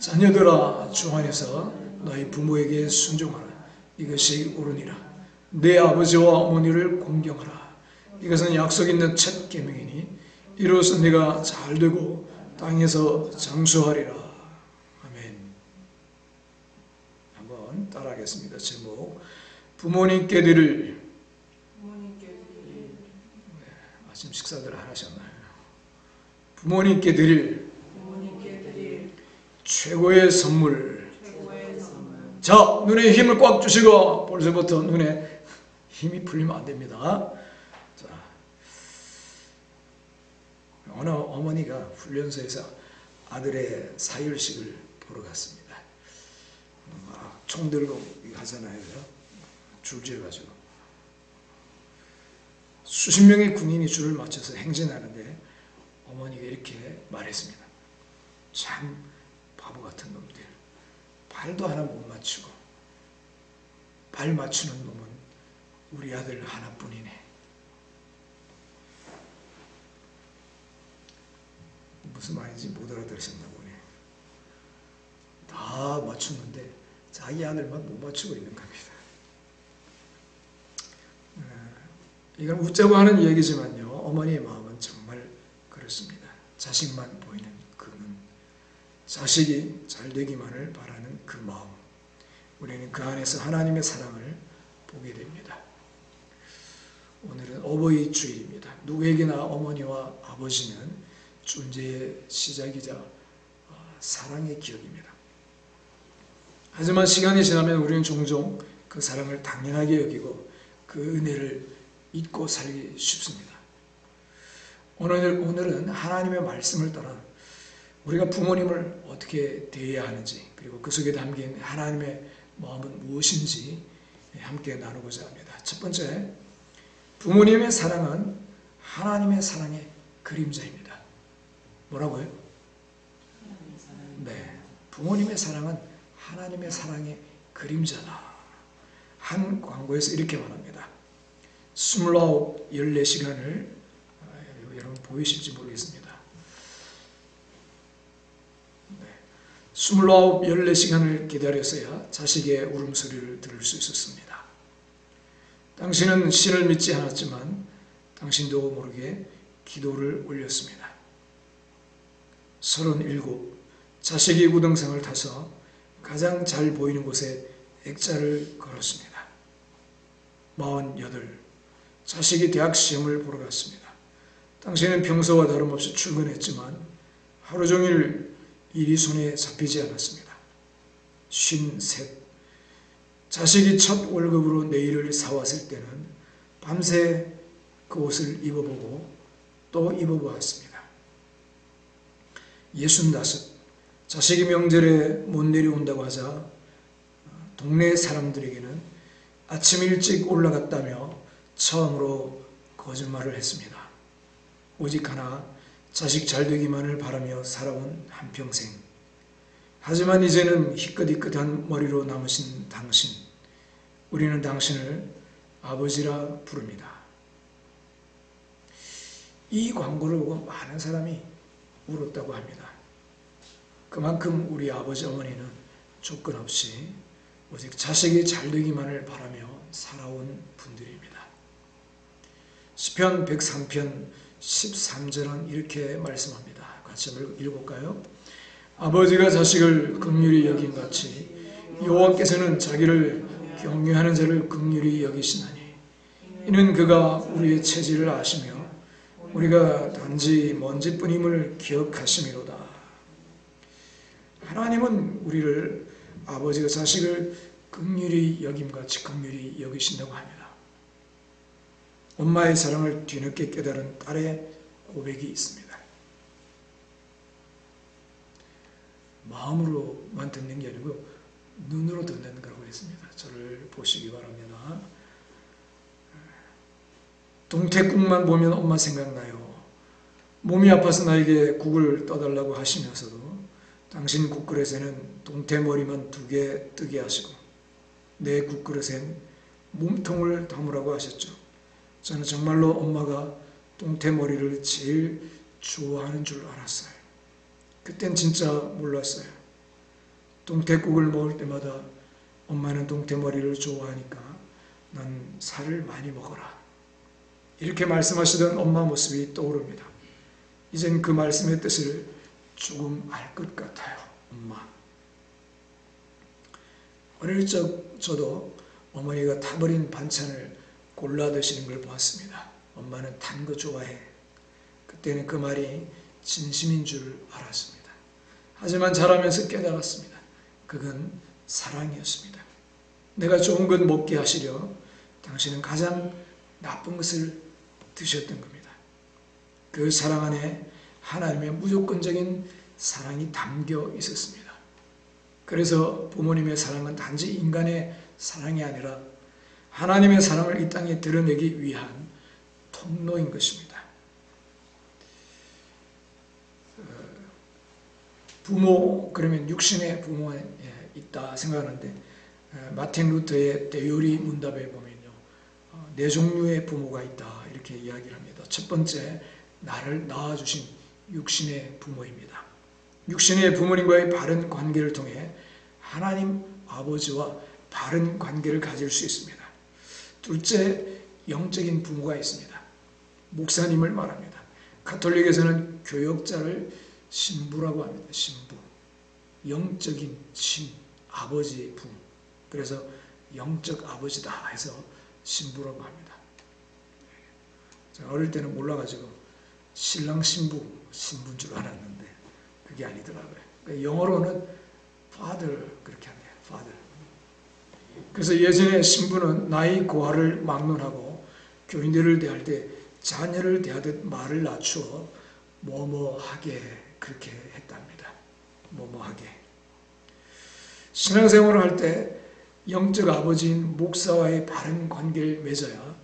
자녀들아 주 안에서 너희 부모에게 순종하라. 이것이 옳으니라. 내 아버지와 어머니를 공경하라. 이것은 약속 있는 첫 계명이니 이로써 네가 잘되고 땅에서 장수하리라. 아멘. 한번 따라하겠습니다. 제목 부모님께 드릴 아침 식사들 안 하셨나요? 부모님께 드릴 최고의 선물. 자, 눈에 힘을 꽉 주시고 벌써부터 눈에 힘이 풀리면 안 됩니다. 자, 어느 어머니가 훈련소에서 아들의 사율식을 보러 갔습니다. 총 들고 하잖아요. 줄지어가지고 수십 명의 군인이 줄을 맞춰서 행진하는데 어머니가 이렇게 말했습니다. 참 바보 같은 놈들. 발도 하나 못 맞추고 발 맞추는 놈은 우리 아들 하나뿐이네. 무슨 말인지 못 알아들으셨나 보네. 다 맞췄는데 자기 아들만 못 맞추고 있는 겁니다. 이건 웃자고 하는 얘기지만요, 어머니의 마음은 정말 그렇습니다. 자식만 보이는 그 눈, 자식이 잘 되기만을 바라는 그 마음, 우리는 그 안에서 하나님의 사랑을 보게 됩니다. 오늘은 어버이 주일입니다. 누구에게나 어머니와 아버지는 존재의 시작이자 사랑의 기억입니다. 하지만 시간이 지나면 우리는 종종 그 사랑을 당연하게 여기고 그 은혜를 잊고 살기 쉽습니다. 오늘은 하나님의 말씀을 따라 우리가 부모님을 어떻게 대해야 하는지, 그리고 그 속에 담긴 하나님의 마음은 무엇인지 함께 나누고자 합니다. 첫 번째, 부모님의 사랑은 하나님의 사랑의 그림자입니다. 뭐라고요? 네, 부모님의 사랑은 하나님의 사랑의 그림자다. 한 광고에서 이렇게 말합니다. 29, 14시간을 여러분 보이실지 모르겠습니다. 29, 14시간을 기다렸어야 자식의 울음소리를 들을 수 있었습니다. 당신은 신을 믿지 않았지만 당신도 모르게 기도를 올렸습니다. 37, 자식이 우등상을 타서 가장 잘 보이는 곳에 액자를 걸었습니다. 48, 자식이 대학 시험을 보러 갔습니다. 당신은 평소와 다름없이 출근했지만 하루 종일 일이 손에 잡히지 않았습니다. 53, 자식이 첫 월급으로 내일을 사왔을 때는 밤새 그 옷을 입어보고 또 입어보았습니다. 65, 자식이 명절에 못 내려온다고 하자 동네 사람들에게는 아침 일찍 올라갔다며 처음으로 거짓말을 했습니다. 오직 하나, 자식 잘 되기만을 바라며 살아온 한평생. 하지만 이제는 희끗희끗한 머리로 남으신 당신, 우리는 당신을 아버지라 부릅니다. 이 광고를 보고 많은 사람이 울었다고 합니다. 그만큼 우리 아버지 어머니는 조건 없이 오직 자식이 잘 되기만을 바라며 살아온 분들입니다. 시편 103편 13절은 이렇게 말씀합니다. 같이 한번 읽어볼까요? 아버지가 자식을 긍휼히 여김같이 여호와께서는 자기를 경외하는 자를 긍휼히 여기시나니 이는 그가 우리의 체질을 아시며 우리가 단지 먼지뿐임을 기억하심이로다. 하나님은 우리를 아버지가 자식을 긍휼히 여김같이 긍휼히 여기신다고 합니다. 엄마의 사랑을 뒤늦게 깨달은 딸의 고백이 있습니다. 마음으로만 듣는 게 아니고 눈으로 듣는 거라고 했습니다. 저를 보시기 바랍니다. 동태국만 보면 엄마 생각나요. 몸이 아파서 나에게 국을 떠달라고 하시면서도 당신 국그릇에는 동태머리만 2개 뜨게 하시고 내 국그릇엔 몸통을 담으라고 하셨죠. 저는 정말로 엄마가 동태머리를 제일 좋아하는 줄 알았어요. 그땐 진짜 몰랐어요. 동태국을 먹을 때마다 엄마는 동태머리를 좋아하니까 넌 살을 많이 먹어라. 이렇게 말씀하시던 엄마 모습이 떠오릅니다. 이젠 그 말씀의 뜻을 조금 알 것 같아요. 엄마. 어릴 적 저도 어머니가 타버린 반찬을 골라 드시는 걸 보았습니다. 엄마는 단 거 좋아해. 그때는 그 말이 진심인 줄 알았습니다. 하지만 자라면서 깨달았습니다. 그건 사랑이었습니다. 내가 좋은 것 먹게 하시려 당신은 가장 나쁜 것을 드셨던 겁니다. 그 사랑 안에 하나님의 무조건적인 사랑이 담겨 있었습니다. 그래서 부모님의 사랑은 단지 인간의 사랑이 아니라 하나님의 사랑을 이 땅에 드러내기 위한 통로인 것입니다. 부모, 그러면 육신의 부모가 있다 생각하는데 마틴 루터의 대요리 문답에 보면요, 네 종류의 부모가 있다 이렇게 이야기를 합니다. 첫 번째, 나를 낳아주신 육신의 부모입니다. 육신의 부모님과의 바른 관계를 통해 하나님 아버지와 바른 관계를 가질 수 있습니다. 둘째, 영적인 부모가 있습니다. 목사님을 말합니다. 가톨릭에서는 교역자를 신부라고 합니다. 신부. 영적인 신, 아버지의 부모. 그래서 영적 아버지다 해서 신부라고 합니다. 제가 어릴 때는 몰라가지고 신랑 신부인 줄 알았는데 그게 아니더라고요. 그러니까 영어로는 father 그렇게 합니다. father. 그래서 예전에 신부는 나이 고하를 막론하고 교인들을 대할 때 자녀를 대하듯 말을 낮추어 뭐뭐하게 그렇게 했답니다. 뭐뭐하게. 신앙생활을 할 때 영적 아버지인 목사와의 바른 관계를 맺어야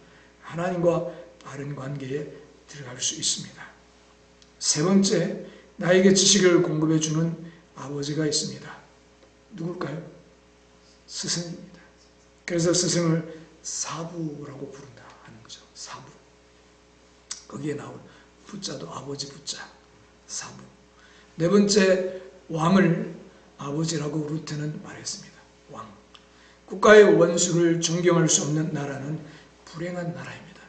하나님과 바른 관계에 들어갈 수 있습니다. 세 번째, 나에게 지식을 공급해 주는 아버지가 있습니다. 누굴까요? 스승입니다. 그래서 스승을 사부라고 부른다 하는 거죠. 사부. 거기에 나온 부자도 아버지 부자, 사부. 네 번째, 왕을 아버지라고 루터는 말했습니다. 왕. 국가의 원수를 존경할 수 없는 나라는 불행한 나라입니다.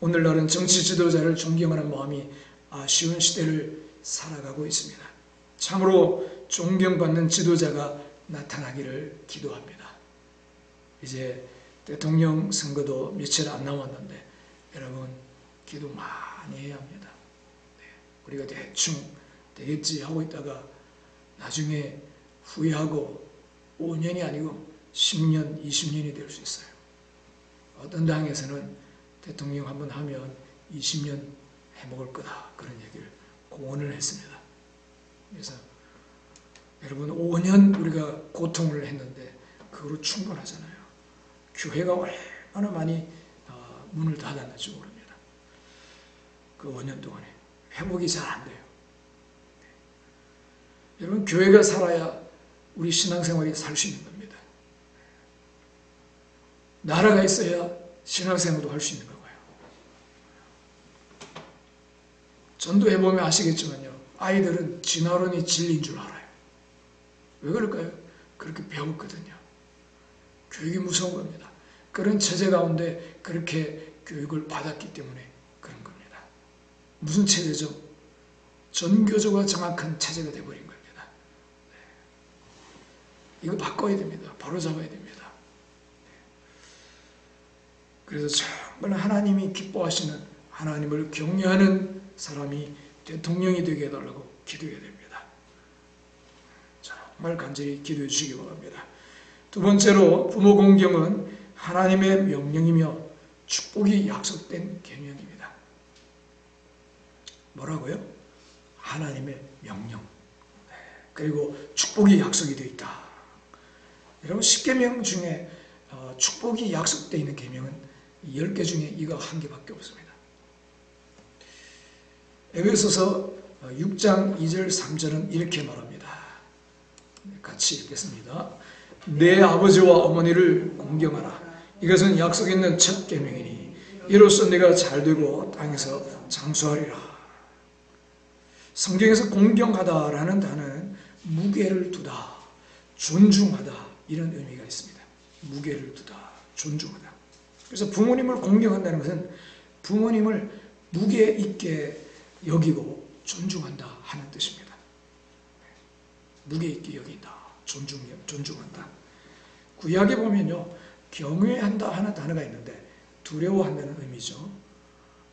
오늘날은 정치 지도자를 존경하는 마음이 아쉬운 시대를 살아가고 있습니다. 참으로 존경받는 지도자가 나타나기를 기도합니다. 이제 대통령 선거도 며칠 안 남았는데 여러분 기도 많이 해야 합니다. 우리가 대충 되겠지 하고 있다가 나중에 후회하고 5년이 아니고 10년, 20년이 될 수 있어요. 어떤 당에서는 대통령 한번 하면 20년 해먹을 거다 그런 얘기를 공언을 했습니다. 그래서 여러분 5년 우리가 고통을 했는데 그거로 충분하잖아요. 교회가 얼마나 많이 문을 닫았는지 모릅니다. 그 5년 동안에 회복이 잘 안 돼요. 여러분 교회가 살아야 우리 신앙생활이 살 수 있는 겁니다. 나라가 있어야 신앙생활도 할 수 있는 거고요. 전도해보면 아시겠지만요. 아이들은 진화론이 진리인 줄 알아요. 왜 그럴까요? 그렇게 배웠거든요. 교육이 무서운 겁니다. 그런 체제 가운데 그렇게 교육을 받았기 때문에 그런 겁니다. 무슨 체제죠? 전교조가 정확한 체제가 되어버린 겁니다. 이거 바꿔야 됩니다. 바로 잡아야 됩니다. 그래서 정말 하나님이 기뻐하시는 하나님을 경외하는 사람이 대통령이 되게 해달라고 기도해야 됩니다. 정말 간절히 기도해 주시기 바랍니다. 두 번째로 부모 공경은 하나님의 명령이며 축복이 약속된 계명입니다. 뭐라고요? 하나님의 명령. 그리고 축복이 약속이 되어 있다. 여러분 10계명 중에 축복이 약속되어 있는 계명은 10개 중에 이거 한 개밖에 없습니다. 에베소서 6장 2절 3절은 이렇게 말합니다. 같이 읽겠습니다. 내 아버지와 어머니를 공경하라. 이것은 약속 있는 첫 계명이니 이로써 내가 잘되고 땅에서 장수하리라. 성경에서 공경하다라는 단어는 무게를 두다, 존중하다 이런 의미가 있습니다. 무게를 두다, 존중하다. 그래서 부모님을 공경한다는 것은 부모님을 무게 있게 여기고 존중한다 하는 뜻입니다. 무게 있게 여긴다, 존중한다. 구약에 보면요, 경외한다 하는 단어가 있는데 두려워한다는 의미죠.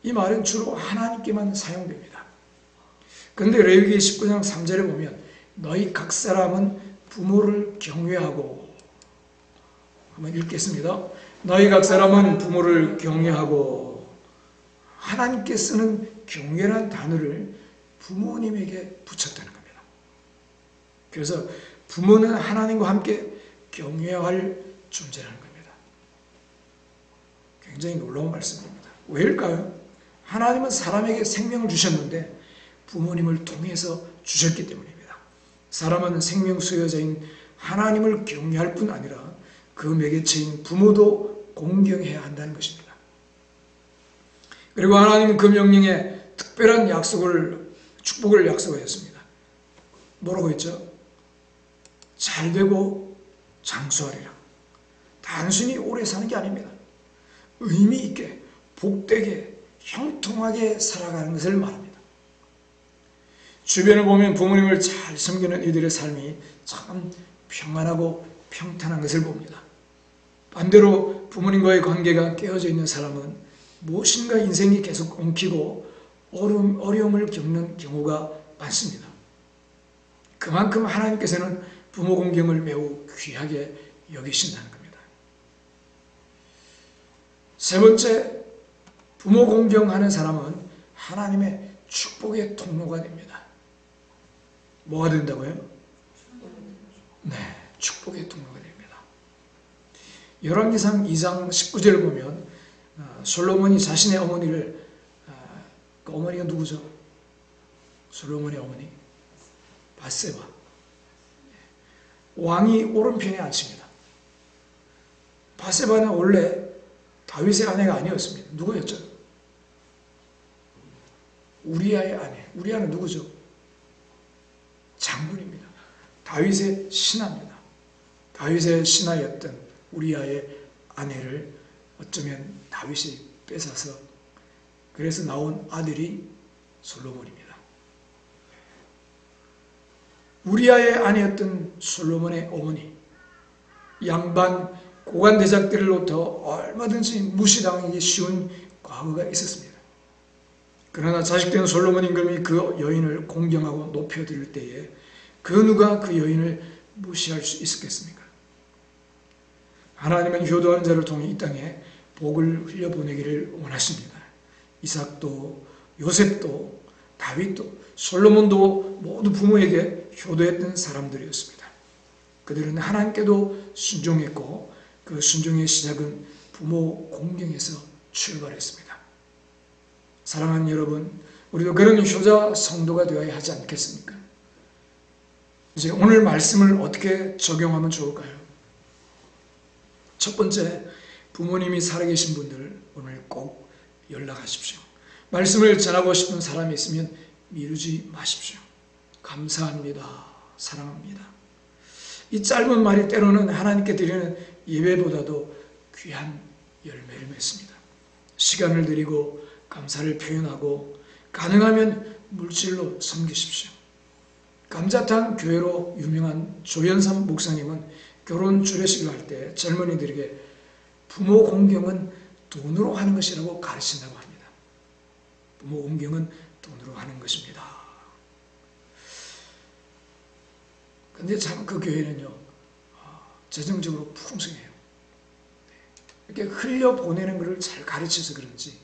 이 말은 주로 하나님께만 사용됩니다. 그런데 레위기 19장 3절에 보면 너희 각 사람은 부모를 경외하고, 한번 읽겠습니다. 너희 각 사람은 부모를 경외하고, 하나님께 쓰는 경외라는 단어를 부모님에게 붙였다는 겁니다. 그래서 부모는 하나님과 함께 경외할 존재라는 겁니다. 굉장히 놀라운 말씀입니다. 왜일까요? 하나님은 사람에게 생명을 주셨는데 부모님을 통해서 주셨기 때문입니다. 사람은 생명 수여자인 하나님을 경외할 뿐 아니라 그 매개체인 부모도 공경해야 한다는 것입니다. 그리고 하나님은 그 명령에 특별한 축복을 약속하셨습니다. 뭐라고 했죠? 잘 되고 장수하리라. 단순히 오래 사는 게 아닙니다. 의미 있게, 복되게, 형통하게 살아가는 것을 말합니다. 주변을 보면 부모님을 잘 섬기는 이들의 삶이 참 평안하고 평탄한 것을 봅니다. 반대로 부모님과의 관계가 깨어져 있는 사람은 무엇인가 인생이 계속 엉키고 어려움을 겪는 경우가 많습니다. 그만큼 하나님께서는 부모 공경을 매우 귀하게 여기신다는 겁니다. 세 번째, 부모 공경하는 사람은 하나님의 축복의 통로가 됩니다. 뭐가 된다고요? 네, 축복의 통로가 됩니다. 열왕기상 2장 19절을 보면 솔로몬이 자신의 어머니를, 그 어머니가 누구죠? 솔로몬의 어머니 밧세바, 왕이 오른편에 앉힙니다. 밧세바는 원래 다윗의 아내가 아니었습니다. 누구였죠? 우리아의 아내. 우리아는 누구죠? 장군입니다. 다윗의 신하입니다. 다윗의 신하였던 우리아의 아내를 어쩌면 다윗이 뺏어서 그래서 나온 아들이 솔로몬입니다. 우리아의 아내였던 솔로몬의 어머니, 양반 고관 대작들로부터 얼마든지 무시당하기 쉬운 과거가 있었습니다. 그러나 자식된 솔로몬 임금이 그 여인을 공경하고 높여드릴 때에 그 누가 그 여인을 무시할 수 있었겠습니까? 하나님은 효도하는 자를 통해 이 땅에 복을 흘려보내기를 원하십니다. 이삭도 요셉도 다윗도 솔로몬도 모두 부모에게 효도했던 사람들이었습니다. 그들은 하나님께도 순종했고 그 순종의 시작은 부모 공경에서 출발했습니다. 사랑하는 여러분, 우리도 그런 효자 성도가 되어야 하지 않겠습니까? 이제 오늘 말씀을 어떻게 적용하면 좋을까요? 첫 번째, 부모님이 살아계신 분들 오늘 꼭 연락하십시오. 말씀을 전하고 싶은 사람이 있으면 미루지 마십시오. 감사합니다. 사랑합니다. 이 짧은 말이 때로는 하나님께 드리는 예배보다도 귀한 열매를 맺습니다. 시간을 드리고 감사를 표현하고 가능하면 물질로 섬기십시오. 감자탕 교회로 유명한 조연삼 목사님은 결혼 주례식을 할 때 젊은이들에게 부모 공경은 돈으로 하는 것이라고 가르친다고 합니다. 부모 공경은 돈으로 하는 것입니다. 근데 참 그 교회는요, 재정적으로 풍성해요. 이렇게 흘려보내는 것을 잘 가르쳐서 그런지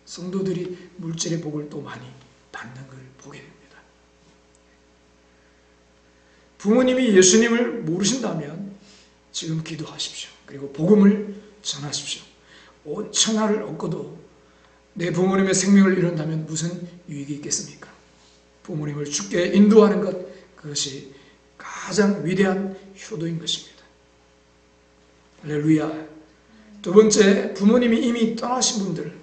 성도들이 물질의 복을 또 많이 받는 걸 보게 됩니다. 부모님이 예수님을 모르신다면 지금 기도하십시오. 그리고 복음을 전하십시오. 온 천하를 얻고도 내 부모님의 생명을 잃는다면 무슨 유익이 있겠습니까? 부모님을 주께 인도하는 것, 그것이 가장 위대한 효도인 것입니다. 할렐루야. 두 번째, 부모님이 이미 떠나신 분들,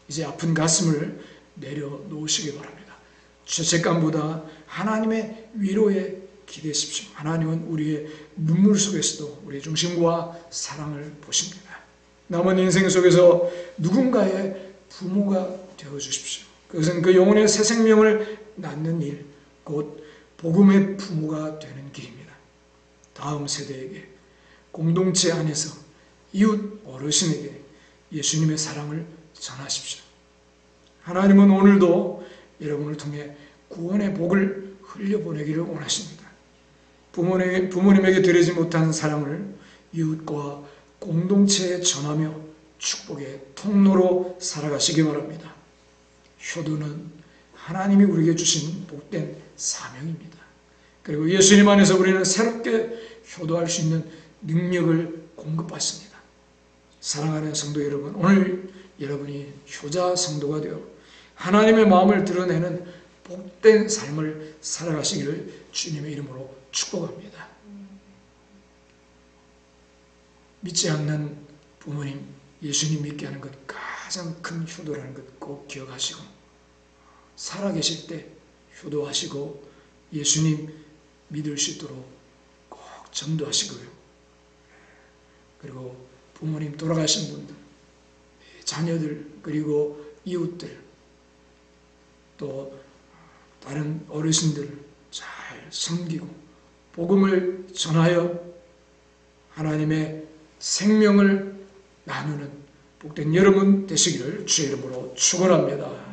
이제 아픈 가슴을 내려놓으시기 바랍니다. 죄책감보다 하나님의 위로에 기대하십시오. 하나님은 우리의 눈물 속에서도 우리의 중심과 사랑을 보십니다. 남은 인생 속에서 누군가의 부모가 되어주십시오. 그것은 그 영혼의 새 생명을 낳는 일, 곧 복음의 부모가 되는 길입니다. 다음 세대에게, 공동체 안에서 이웃 어르신에게 예수님의 사랑을 전하십시오. 하나님은 오늘도 여러분을 통해 구원의 복을 흘려보내기를 원하십니다. 부모님에게 드리지 못한 사랑을 이웃과 공동체에 전하며 축복의 통로로 살아가시기 바랍니다. 효도는 하나님이 우리에게 주신 복된 사명입니다. 그리고 예수님 안에서 우리는 새롭게 효도할 수 있는 능력을 공급받습니다. 사랑하는 성도 여러분, 오늘 여러분이 효자 성도가 되어 하나님의 마음을 드러내는 복된 삶을 살아가시기를 주님의 이름으로 축복합니다. 믿지 않는 부모님, 예수님 믿게 하는 것 가장 큰 효도라는 것 꼭 기억하시고, 살아계실 때 효도하시고 예수님 믿을 수 있도록 꼭 전도하시고요. 그리고 부모님 돌아가신 분들, 자녀들, 그리고 이웃들, 또 다른 어르신들을 잘 섬기고 복음을 전하여 하나님의 생명을 나누는 복된 여러분 되시기를 주의 이름으로 축원합니다.